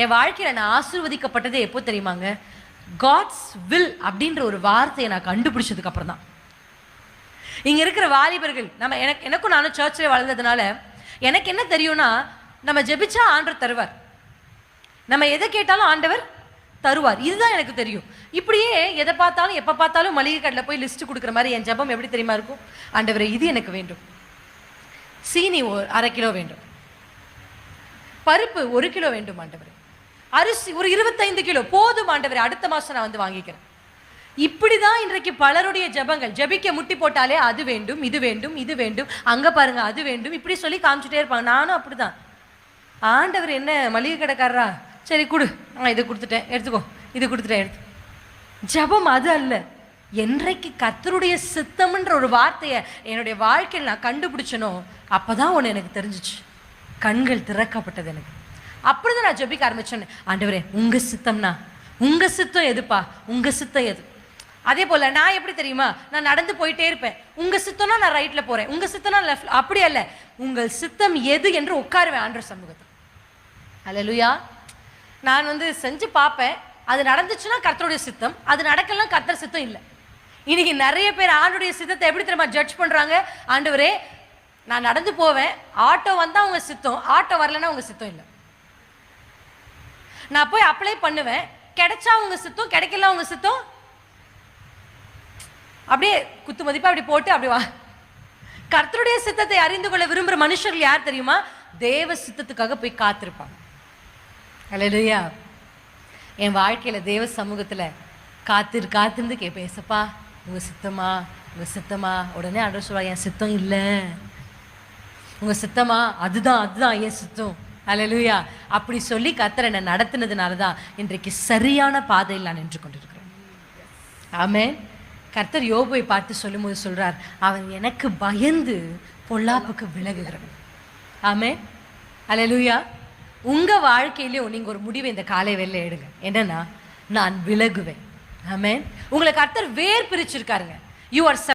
என் வாழ்க்கையில் நான் ஆசீர்வதிக்கப்பட்டதே எப்போ தெரியுமாங்க? காட்ஸ் வில் அப்படின்ற ஒரு வார்த்தையை நான் கண்டுபிடிச்சதுக்கு அப்புறம் தான். இங்கே இருக்கிற வாலிபர்கள் எனக்கும் நானும் சர்ச்சில் வளர்ந்ததுனால எனக்கு என்ன தெரியும்னா, நம்ம ஜெபிச்சா ஆண்டவர் தருவார், நம்ம எதை கேட்டாலும் ஆண்டவர் தருவார், இதுதான் எனக்கு தெரியும். இப்படியே எதை பார்த்தாலும் எப்போ பார்த்தாலும் மளிகை கடையில் போய் லிஸ்ட் கொடுக்குற மாதிரி என் ஜெபம் எப்படி தெரியுமா இருக்கும்? ஆண்டவரே இது எனக்கு வேண்டும், சீனி 1/2 கிலோ வேண்டும், பருப்பு 1 கிலோ வேண்டும் ஆண்டவரே, அரிசி ஒரு 25 கிலோ போதும் ஆண்டவரே, அடுத்த மாதம் நான் வந்து வாங்கிக்கிறேன். இப்படிதான் இன்றைக்கு பலருடைய ஜெபங்கள். ஜெபிக்க முட்டி போட்டாலே அது வேண்டும், இது வேண்டும், இது வேண்டும், அங்க பாருங்க அது வேண்டும், இப்படி சொல்லி காமிச்சிட்டே இருப்பாங்க. நானும் அப்படிதான். ஆண்டவர் என்ன மளிகை கடைக்காரரா? சரி கொடு, இதை கொடுத்துட்டேன் எடுத்துக்கோ, இது கொடுத்துட்டேன் எடுத்து. ஜெபம் அது அல்ல. என்றைக்கு கர்த்தருடைய சித்தம்ன்ற ஒரு வார்த்தையை என்னுடைய வாழ்க்கையில் நான் கண்டுபிடிச்சனோ அப்பதான் ஒன்று எனக்கு தெரிஞ்சிச்சு, கண்கள் திறக்கப்பட்டது எனக்கு. அப்படிதான் நான் ஜெபிக்க ஆரம்பிச்சேன். ஆண்டவரே உங்க சித்தம்னா, உங்க சித்தம் எதுப்பா, உங்க சித்தம் எது? அதே போல நான் எப்படி தெரியுமா, நான் நடந்து போயிட்டே இருப்பேன். உங்க சித்தம்னா நான் ரைட்ல போறேன், உங்க சித்தம்னா லெஃப்ட், அப்படி அல்ல, உங்கள் சித்தம் எது என்று உட்காருவேன் ஆண்டவர் சமூகத்தில். அல்லேலூயா. நான் வந்து செஞ்சு பார்ப்பேன், அது நடந்துச்சுன்னா கர்த்தருடைய சித்தம், அது நடக்கலாம் கர்த்தர் சித்தம் இல்லை. இன்னைக்கு நிறைய பேர் ஆண்டவருடைய சித்தத்தை எப்படி தெரியுமா ஜட்ஜ் பண்றாங்க? ஆண்டவரே நான் நடந்து போவேன், ஆட்டோ வந்தா உங்க சித்தம், ஆட்டோ வரலன்னா உங்க சித்தம் இல்லை. நான் போய் அப்ளை பண்ணுவேன், கிடைச்சா உங்க சித்தம், கிடைக்கல உங்க சித்தம், அப்படியே குத்து மதிப்பா அப்படி போட்டு அப்படி வா. கர்த்தருடைய சித்தத்தை அறிந்து கொள்ள விரும்புகிற மனுஷர்கள் யார் தெரியுமா? தேவ சித்தத்துக்காக போய் காத்திருப்பாங்க. அல்லேலூயா. என் வாழ்க்கையில தேவ சமூகத்துல காத்திருந்து கேட்பேன், ஏசப்பா உங்க சித்தமா, உங்க சித்தமா? உடனே ஆண்டவர் சொல்லுவார், என் சித்தம் இல்லை. உங்க சித்தமா? அதுதான் என் சித்தம். அல்லேலூயா. அப்படி சொல்லி கர்த்தர் என்னை நடத்தினதுனால தான் இன்றைக்கு சரியான பாதையில் நான் நின்று கொண்டிருக்கிறேன். ஆமென். கர்த்தர் யோபுவை பார்த்து சொல்லும்போது சொல்றார், அவன் எனக்கு பயந்து பொல்லாப்புக்கு விலகுகிறவன். ஆமென். அல்லேலூயா. உங்க வாழ்க்கையிலையும் நீங்க ஒரு முடிவை இந்த காலை வேளையில எடுங்க. என்னன்னா, நான் விலகுவேன். ஆமென். உங்களை கர்த்தர் வேர் பிரிச்சிருக்காருங்க. You are